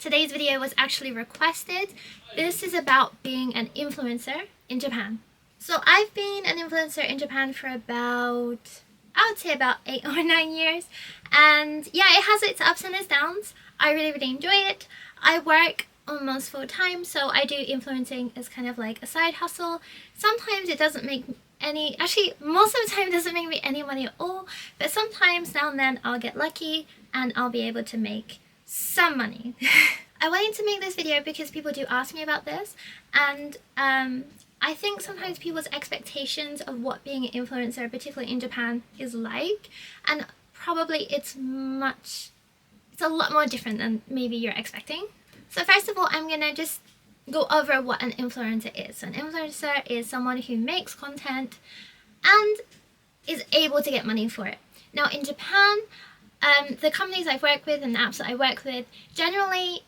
Today's video was actually requested. This is about being an influencer in Japan. So I've been an influencer in Japan for about, I would say about 8 or 9 years. And yeah, it has its ups and its downs. I really enjoy it. I work almost full time, so I do influencing as kind of like a side hustle. Sometimes it doesn't make any, actually most of the time it doesn't make me any money at all, but sometimes now and then I'll get lucky and I'll be able to make some money. I wanted to make this video because people do ask me about this, and I think sometimes people's expectations of what being an influencer, particularly in Japan, is like, and probably it's a lot more different than maybe you're expecting. So first of all, I'm gonna just go over what an influencer is. So an influencer is someone who makes content and is able to get money for it. Now in Japan, the companies I've worked with and the apps that I work with, generally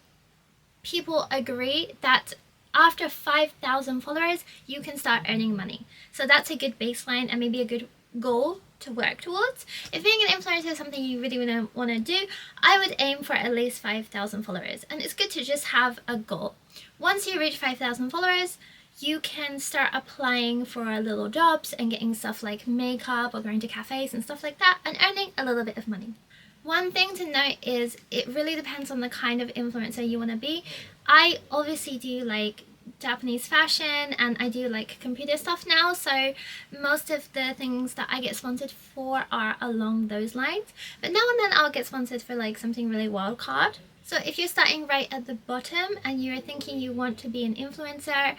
people agree that after 5,000 followers, you can start earning money. So that's a good baseline and maybe a good goal to work towards. If being an influencer is something you really want to do, I would aim for at least 5,000 followers. And it's good to just have a goal. Once you reach 5,000 followers, you can start applying for little jobs and getting stuff like makeup or going to cafes and stuff like that and earning a little bit of money. One thing to note is it really depends on the kind of influencer you want to be. I obviously do like Japanese fashion and I do like computer stuff now, so most of the things that I get sponsored for are along those lines, but now and then I'll get sponsored for like something really wild card. So if you're starting right at the bottom and you're thinking you want to be an influencer,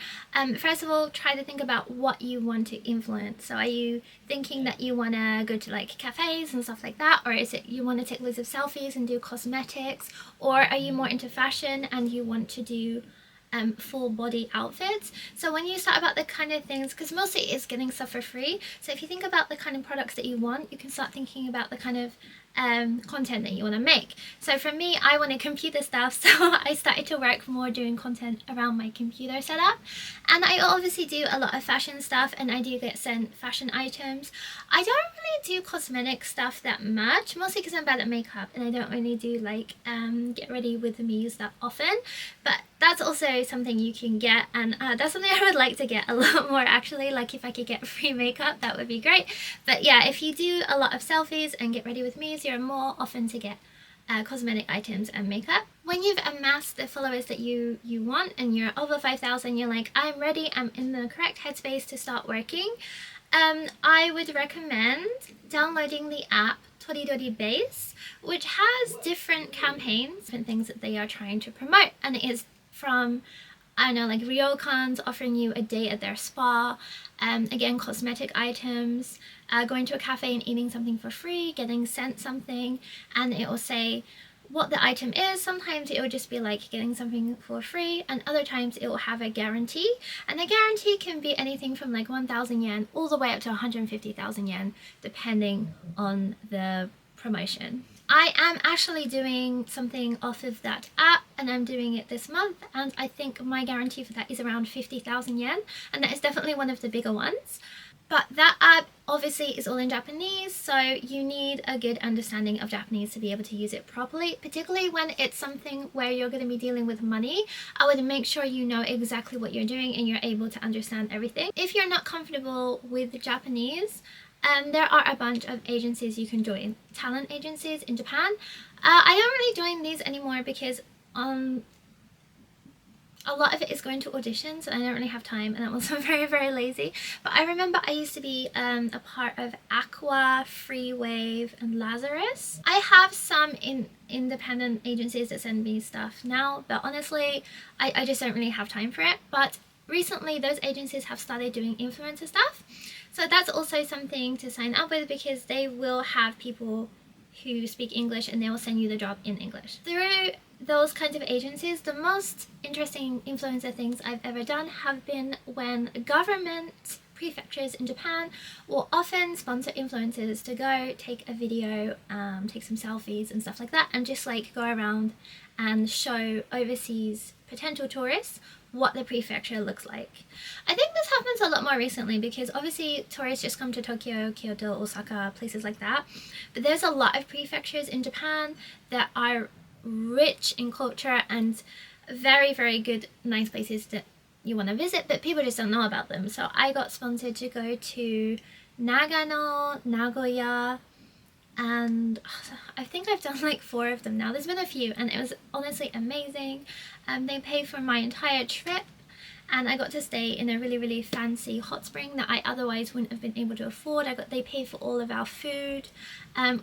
first of all, try to think about what you want to influence. So are you thinking that you want to go to like cafes and stuff like that? Or is it you want to take loads of selfies and do cosmetics? Or are you more into fashion and you want to do full body outfits? So when you start about the kind of things, because mostly it is getting stuff for free, so if you think about the kind of products that you want, you can start thinking about the kind of content that you want to make. So for me, I wanted computer stuff, so I started to work more doing content around my computer setup. And I obviously do a lot of fashion stuff and I do get sent fashion items. I don't really do cosmetic stuff that much, mostly because I'm bad at makeup and I don't really do like get ready with me that often, but that's also something you can get, and that's something I would like to get a lot more actually. Like if I could get free makeup, that would be great. But yeah, if you do a lot of selfies and get ready with me, you're more often to get cosmetic items and makeup. When you've amassed the followers that you want and you're over 5,000, you're like, I'm ready, I'm in the correct headspace to start working, I would recommend downloading the app Toridori Base, which has different campaigns and things that they are trying to promote, and it is from, I don't know, like ryokans offering you a day at their spa, again cosmetic items, going to a cafe and eating something for free, getting sent something, and it will say what the item is. Sometimes it will just be like getting something for free, and other times it will have a guarantee, and the guarantee can be anything from like 1,000 yen all the way up to 150,000 yen depending on the promotion. I am actually doing something off of that app and I'm doing it this month, and I think my guarantee for that is around 50,000 yen, and that is definitely one of the bigger ones. But that app obviously is all in Japanese, so you need a good understanding of Japanese to be able to use it properly, particularly when it's something where you're going to be dealing with money. I would make sure you know exactly what you're doing and you're able to understand everything. If you're not comfortable with Japanese, there are a bunch of agencies you can join, talent agencies in Japan. I don't really join these anymore because a lot of it is going to auditions and I don't really have time, and I'm also very lazy. But I remember I used to be a part of Aqua, Free Wave and Lazarus. I have some independent agencies that send me stuff now, but honestly I just don't really have time for it. But recently those agencies have started doing influencer stuff, so that's also something to sign up with because they will have people who speak English and they will send you the job in English. Through those kinds of agencies, the most interesting influencer things I've ever done have been when government prefectures in Japan will often sponsor influencers to go take a video, take some selfies and stuff like that, and just like go around and show overseas potential tourists what the prefecture looks like. I think this happens a lot more recently because obviously tourists just come to Tokyo, Kyoto, Osaka, places like that, but there's a lot of prefectures in Japan that are rich in culture and very, very good, nice places that you want to visit, but people just don't know about them. So I got sponsored to go to Nagano, Nagoya, and I think I've done like 4 of them now. There's been a few, and it was honestly amazing. They paid for my entire trip, and I got to stay in a really, really fancy hot spring that I otherwise wouldn't have been able to afford. They paid for all of our food.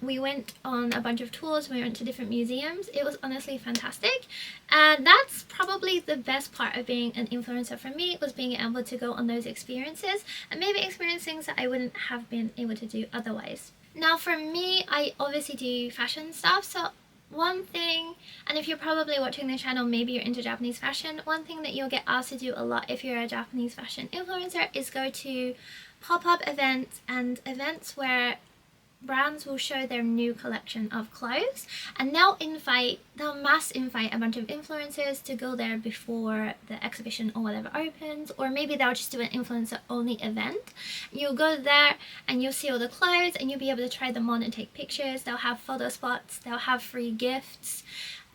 We went on a bunch of tours. We went to different museums. It was honestly fantastic, and that's probably the best part of being an influencer for me, was being able to go on those experiences and maybe experience things that I wouldn't have been able to do otherwise. Now for me, I obviously do fashion stuff, so one thing, and if you're probably watching this channel, maybe you're into Japanese fashion, one thing that you'll get asked to do a lot if you're a Japanese fashion influencer is go to pop-up events and events where brands will show their new collection of clothes, and they'll mass invite a bunch of influencers to go there before the exhibition or whatever opens, or maybe they'll just do an influencer only event. You'll go there and you'll see all the clothes and you'll be able to try them on and take pictures. They'll have photo spots, they'll have free gifts.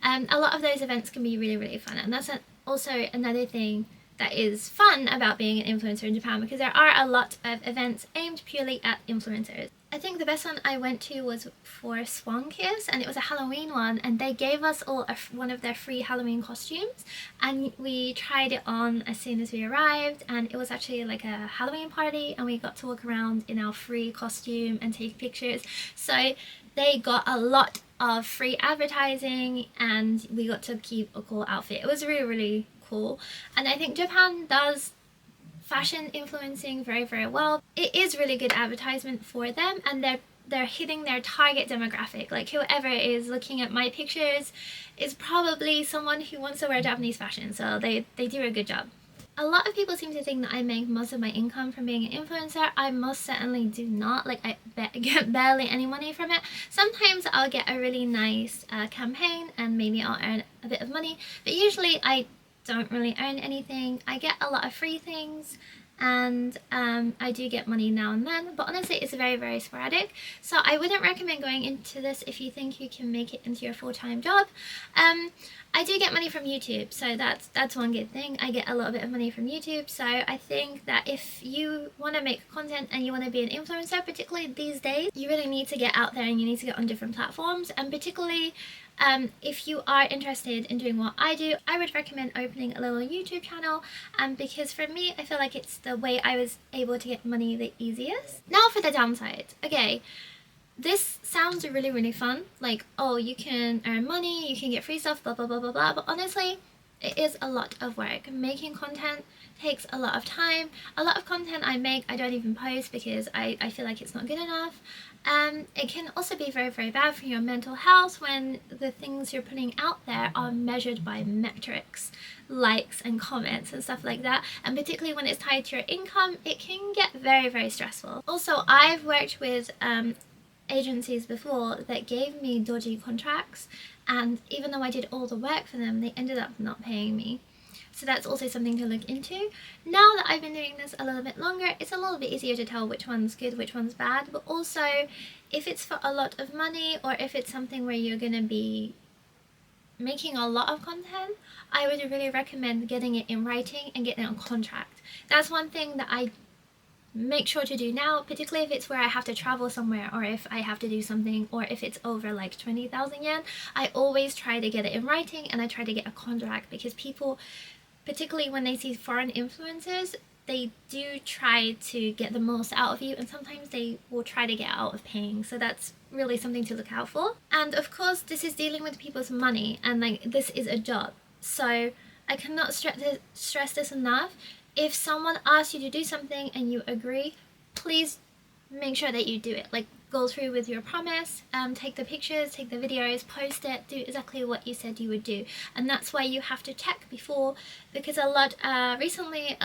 A lot of those events can be really, really fun, and that's also another thing that is fun about being an influencer in Japan, because there are a lot of events aimed purely at influencers. I think the best one I went to was for Swan Kiss, and it was a Halloween one, and they gave us all one of their free Halloween costumes, and we tried it on as soon as we arrived, and it was actually like a Halloween party, and we got to walk around in our free costume and take pictures. So they got a lot of free advertising, and we got to keep a cool outfit. It was really, really cool, and I think Japan does fashion influencing very, very well. It is really good advertisement for them, and they're hitting their target demographic. Like, whoever is looking at my pictures is probably someone who wants to wear Japanese fashion, so they do a good job. A lot of people seem to think that I make most of my income from being an influencer. I most certainly do not. Like, I get barely any money from it. Sometimes I'll get a really nice campaign and maybe I'll earn a bit of money, but usually I don't really earn anything. I get a lot of free things, and I do get money now and then, but honestly it's very, very sporadic. So I wouldn't recommend going into this if you think you can make it into your full-time job. I do get money from YouTube, so that's one good thing. I get a little bit of money from YouTube, so I think that if you want to make content and you want to be an influencer, particularly these days, you really need to get out there and you need to get on different platforms. And particularly if you are interested in doing what I do, I would recommend opening a little YouTube channel, because for me, I feel like it's the way I was able to get money the easiest. Now for the downside. Okay, this sounds really, really fun, like, oh, you can earn money, you can get free stuff, blah, blah, blah, blah, blah, but honestly, it is a lot of work. Making content takes a lot of time. A lot of content I make, I don't even post because I feel like it's not good enough. It can also be very, very bad for your mental health when the things you're putting out there are measured by metrics, likes and comments and stuff like that, and particularly when it's tied to your income, it can get very, very stressful. Also, I've worked with agencies before that gave me dodgy contracts, and even though I did all the work for them, they ended up not paying me. So that's also something to look into. Now that I've been doing this a little bit longer, it's a little bit easier to tell which one's good, which one's bad, but also if it's for a lot of money, or if it's something where you're going to be making a lot of content, I would really recommend getting it in writing and getting it on contract. That's one thing that I make sure to do now, particularly if it's where I have to travel somewhere, or if I have to do something, or if it's over like 20,000 yen, I always try to get it in writing, and I try to get a contract, because people, particularly when they see foreign influencers, they do try to get the most out of you, and sometimes they will try to get out of paying, so that's really something to look out for. And of course, this is dealing with people's money, and like, this is a job, so I cannot stress this enough. If someone asks you to do something and you agree, please make sure that you do it. Like, go through with your promise, take the pictures, take the videos, post it, do exactly what you said you would do. And that's why you have to check before, because recently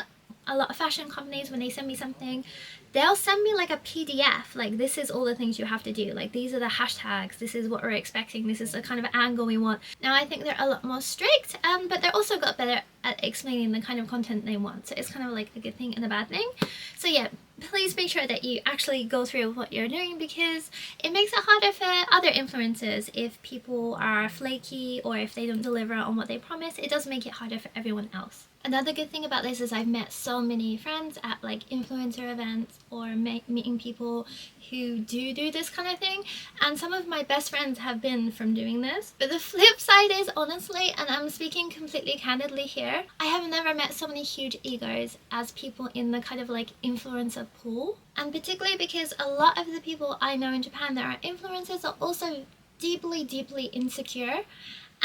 a lot of fashion companies, when they send me something, they'll send me like a PDF, like, this is all the things you have to do, like, these are the hashtags, this is what we're expecting, this is the kind of angle we want. Now I think they're a lot more strict, but they're also got better at explaining the kind of content they want, so it's kind of like a good thing and a bad thing. So yeah, please make sure that you actually go through with what you're doing, because it makes it harder for other influencers. If people are flaky or if they don't deliver on what they promise, it does make it harder for everyone else. Another good thing about this is I've met so many friends at like influencer events or meeting people who do this kind of thing, and some of my best friends have been from doing this. But the flip side is, honestly, and I'm speaking completely candidly here, I have never met so many huge egos as people in the kind of like influencer pool. And particularly because a lot of the people I know in Japan that are influencers are also deeply insecure.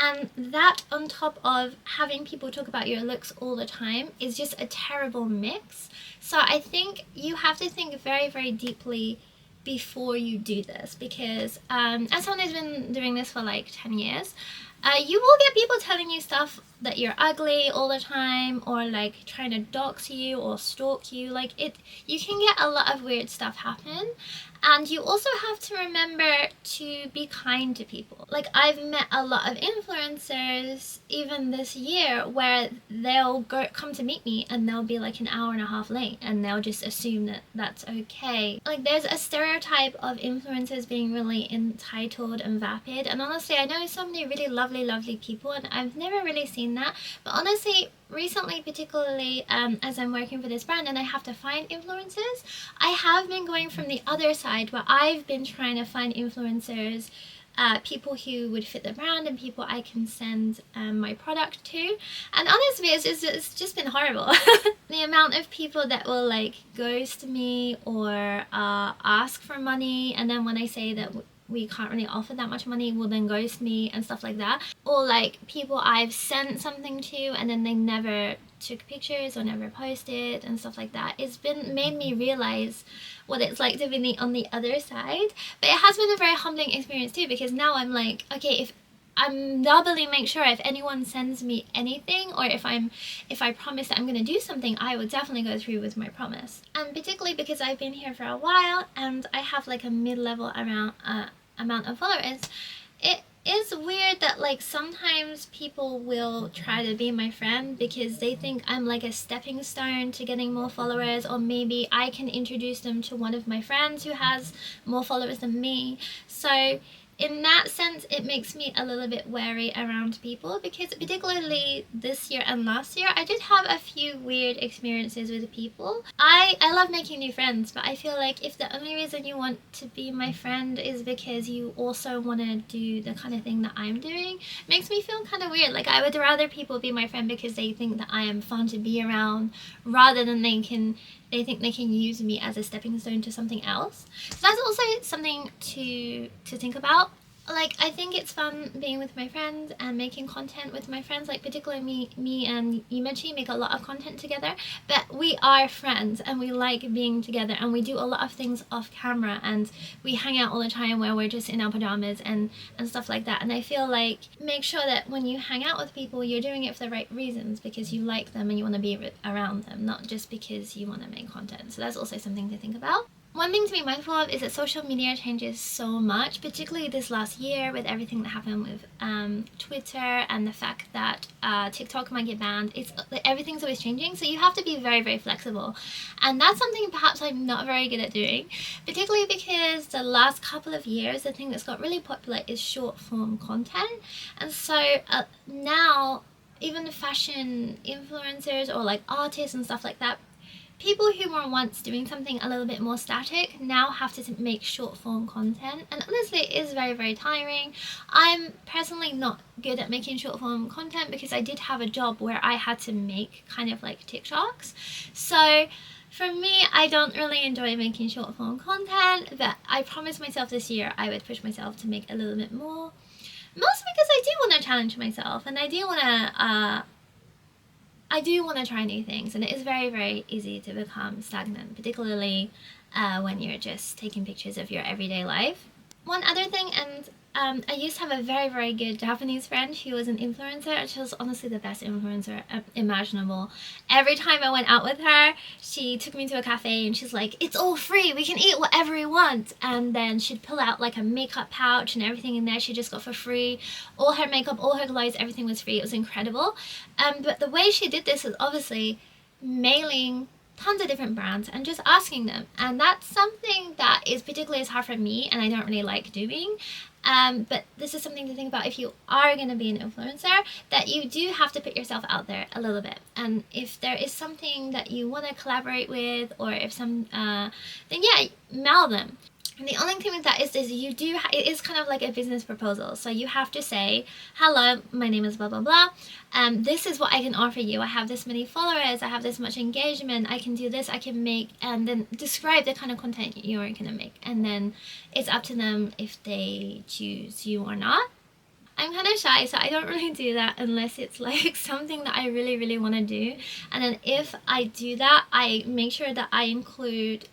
And that, on top of having people talk about your looks all the time, is just a terrible mix. So I think you have to think very deeply before you do this, because as someone who's been doing this for like 10 years, you will get people telling you stuff that you're ugly all the time, or like trying to dox you or stalk you. Like you can get a lot of weird stuff happen. And you also have to remember to be kind to people. Like, I've met a lot of influencers even this year where they'll come to meet me and they'll be like an hour and a half late, and they'll just assume that that's okay. Like, there's a stereotype of influencers being really entitled and vapid, and honestly I know so many really lovely people, and I've never really seen that. But honestly, recently, particularly as I'm working for this brand and I have to find influencers, I have been going from the other side where I've been trying to find influencers, people who would fit the brand and people I can send my product to. And honestly, it's just been horrible. The amount of people that will like ghost me or ask for money, and then when I say that we can't really offer that much money, will then ghost me and stuff like that. Or like people I've sent something to and then they never took pictures or never posted and stuff like that. It's made me realize what it's like to be on the other side. But it has been a very humbling experience too, because now I'm like, okay, if I'm doubly make sure if anyone sends me anything, or if I promise that I'm going to do something, I would definitely go through with my promise. And particularly because I've been here for a while and I have like a mid-level amount of followers, it is weird that like sometimes people will try to be my friend because they think I'm like a stepping stone to getting more followers, or maybe I can introduce them to one of my friends who has more followers than me. So in that sense, it makes me a little bit wary around people, because particularly this year and last year, I did have a few weird experiences with people. I love making new friends, but I feel like if the only reason you want to be my friend is because you also want to do the kind of thing that I'm doing, it makes me feel kind of weird. Like, I would rather people be my friend because they think that I am fun to be around, rather than they think they can use me as a stepping stone to something else. So that's also something to think about. Like, I think it's fun being with my friends and making content with my friends. Like, particularly me and you mentioned you make a lot of content together, but we are friends and we like being together, and we do a lot of things off camera, and we hang out all the time where we're just in our pajamas and stuff like that. And I feel like, make sure that when you hang out with people, you're doing it for the right reasons, because you like them and you want to be around them, not just because you want to make content. So that's also something to think about. One thing to be mindful of is that social media changes so much, particularly this last year with everything that happened with Twitter and the fact that TikTok might get banned. Everything's always changing, so you have to be very flexible. And that's something perhaps I'm not very good at doing, particularly because the last couple of years, the thing that's got really popular is short form content. And so now, even the fashion influencers or like artists and stuff like that, people who were once doing something a little bit more static now have to make short form content, and honestly it is very tiring. I'm personally not good at making short form content because I did have a job where I had to make kind of like TikToks. So for me, I don't really enjoy making short form content, but I promised myself this year I would push myself to make a little bit more. Mostly because I do want to challenge myself, and I do want to try new things, and it is very easy to become stagnant, particularly when you're just taking pictures of your everyday life. One other thing, and I used to have a very good Japanese friend who was an influencer, and she was honestly the best influencer imaginable. Every time I went out with her, she took me to a cafe and she's like, it's all free, we can eat whatever we want. And then she'd pull out like a makeup pouch and everything in there she just got for free. All her makeup, all her clothes, everything was free. It was incredible. But the way she did this was obviously mailing tons of different brands and just asking them. And that's something that is particularly hard for me and I don't really like doing. But this is something to think about if you are going to be an influencer, that you do have to put yourself out there a little bit. And if there is something that you want to collaborate with, or if then yeah, mail them. And the only thing with that is you do, it is kind of like a business proposal. So you have to say, hello, my name is blah, blah, blah. This is what I can offer you. I have this many followers. I have this much engagement. I can do this. I can make, and then describe the kind of content you're going to make. And then it's up to them if they choose you or not. I'm kind of shy, so I don't really do that unless it's like something that I really, really want to do. And then if I do that, I make sure that I include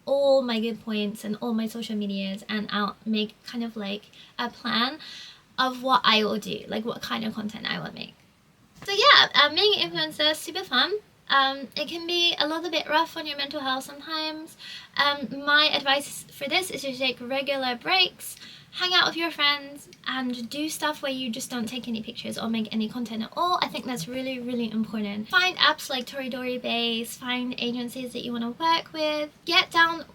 all my good points and all my social medias, and I'll make kind of like a plan of what I will do, like what kind of content I will make. So yeah, being an influencer is super fun. It can be a little bit rough on your mental health sometimes. My advice for this is to take regular breaks, hang out with your friends, and do stuff where you just don't take any pictures or make any content at all. I think that's really, really important. Find apps like Toridori Base, find agencies that you want to work with, get down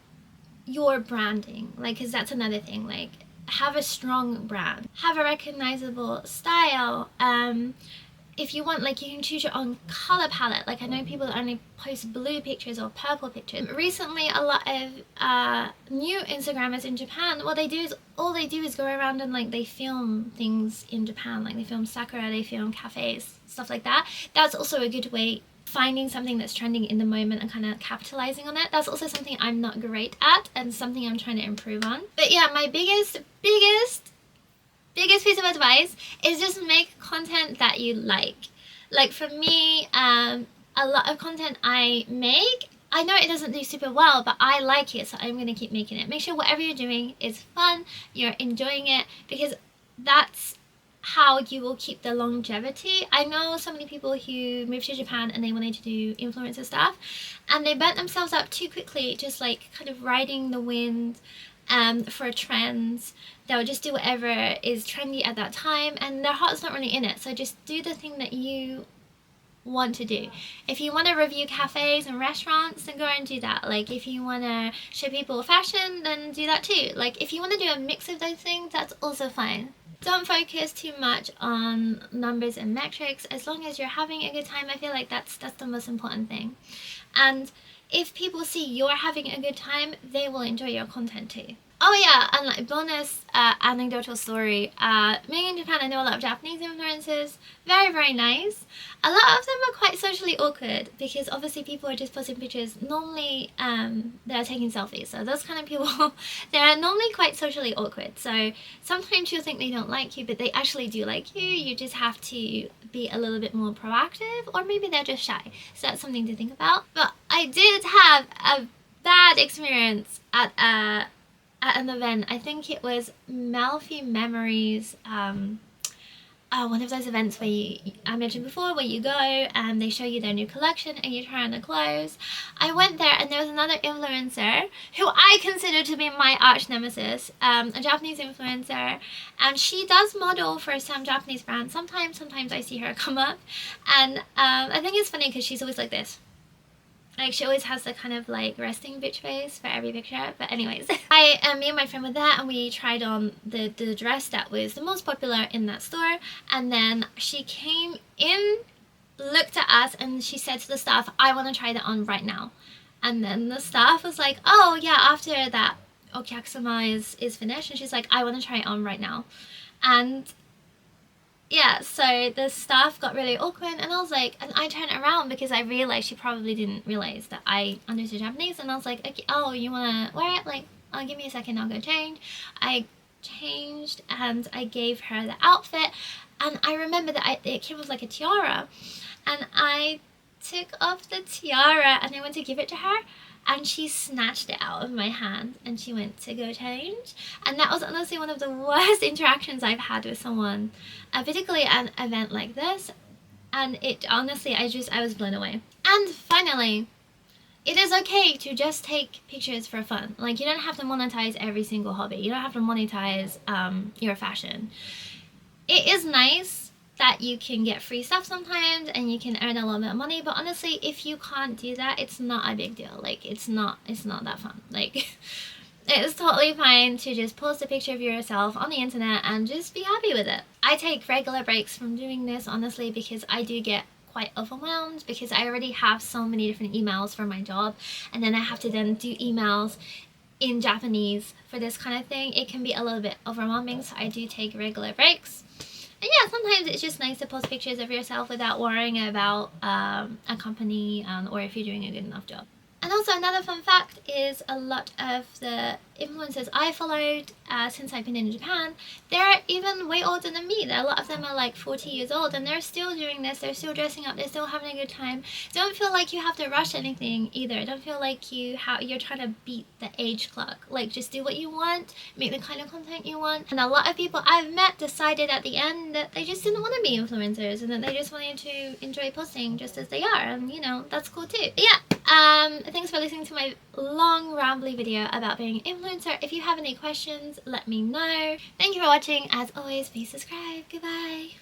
your branding, like, because that's another thing, like, have a strong brand, have a recognizable style. If you want, like, you can choose your own color palette. Like, I know people that only post blue pictures or purple pictures. Recently, a lot of new Instagrammers in Japan, what they do is, all they do is go around and, like, they film things in Japan. Like, they film sakura, they film cafes, stuff like that. That's also a good way, finding something that's trending in the moment and kind of capitalizing on it. That's also something I'm not great at and something I'm trying to improve on. But yeah, my biggest piece of advice is just make content that you like. Like for me, a lot of content I make, I know it doesn't do super well, but I like it, so I'm going to keep making it. Make sure whatever you're doing is fun, you're enjoying it, because that's how you will keep the longevity. I know so many people who moved to Japan and they wanted to do influencer stuff, and they burnt themselves out too quickly, just like kind of riding the wind for trends. They'll just do whatever is trendy at that time, and their heart's not really in it. So just do the thing that you want to do. If you want to review cafes and restaurants, then go and do that. Like if you want to show people fashion, then do that too. Like if you want to do a mix of those things, that's also fine. Don't focus too much on numbers and metrics. As long as you're having a good time, I feel like that's the most important thing. And if people see you're having a good time, they will enjoy your content too. Oh yeah, and like bonus anecdotal story. Being in Japan, I know a lot of Japanese influencers. Very, very nice. A lot of them are quite socially awkward because obviously people are just posting pictures. Normally, they're taking selfies. So those kind of people, they're normally quite socially awkward. So sometimes you'll think they don't like you, but they actually do like you. You just have to be a little bit more proactive, or maybe they're just shy. So that's something to think about. But I did have a bad experience at an event. I think it was Malfi Memories, one of those events where I mentioned before, where you go and they show you their new collection and you try on the clothes. I went there and there was another influencer who I consider to be my arch nemesis, a Japanese influencer, and she does model for some Japanese brands. Sometimes I see her come up, and I think it's funny because she's always like this. Like, she always has the kind of like resting bitch face for every picture. But anyways, me and my friend were there and we tried on the dress that was the most popular in that store. And then she came in, looked at us, and she said to the staff, I want to try that on right now. And then the staff was like, oh yeah, after that okyakuma is finished. And she's like, I want to try it on right now. And yeah, so the staff got really awkward, and I was like, and I turned around because I realized she probably didn't realize that I understood Japanese, and I was like, okay, oh, you wanna wear it? Like, oh, give me a second, I'll go change. I changed and I gave her the outfit, and I remember that it came with like a tiara, and I took off the tiara and I went to give it to her, and she snatched it out of my hand and she went to go change. And that was honestly one of the worst interactions I've had with someone, particularly at an event like this. And it honestly, I was blown away. And finally, it is okay to just take pictures for fun. Like, you don't have to monetize every single hobby. You don't have to monetize your fashion. It is nice that you can get free stuff sometimes and you can earn a little bit of money, but honestly, if you can't do that, it's not a big deal. Like, it's not that fun. Like, it's totally fine to just post a picture of yourself on the internet and just be happy with it. I take regular breaks from doing this, honestly, because I do get quite overwhelmed, because I already have so many different emails for my job, and then I have to then do emails in Japanese for this kind of thing. It can be a little bit overwhelming, so I do take regular breaks. And yeah, sometimes it's just nice to post pictures of yourself without worrying about a company or if you're doing a good enough job. And also another fun fact is a lot of the influencers I followed since I've been in Japan, they're even way older than me. A lot of them are like 40 years old and they're still doing this, they're still dressing up, they're still having a good time. Don't feel like you have to rush anything either. Don't feel like you're trying to beat the age clock. Like, just do what you want, make the kind of content you want. And a lot of people I've met decided at the end that they just didn't want to be influencers and that they just wanted to enjoy posting just as they are, and you know, that's cool too. But yeah, thanks for listening to my long rambly video about being an influencer. If you have any questions, let me know. Thank you for watching. As always, please subscribe. Goodbye.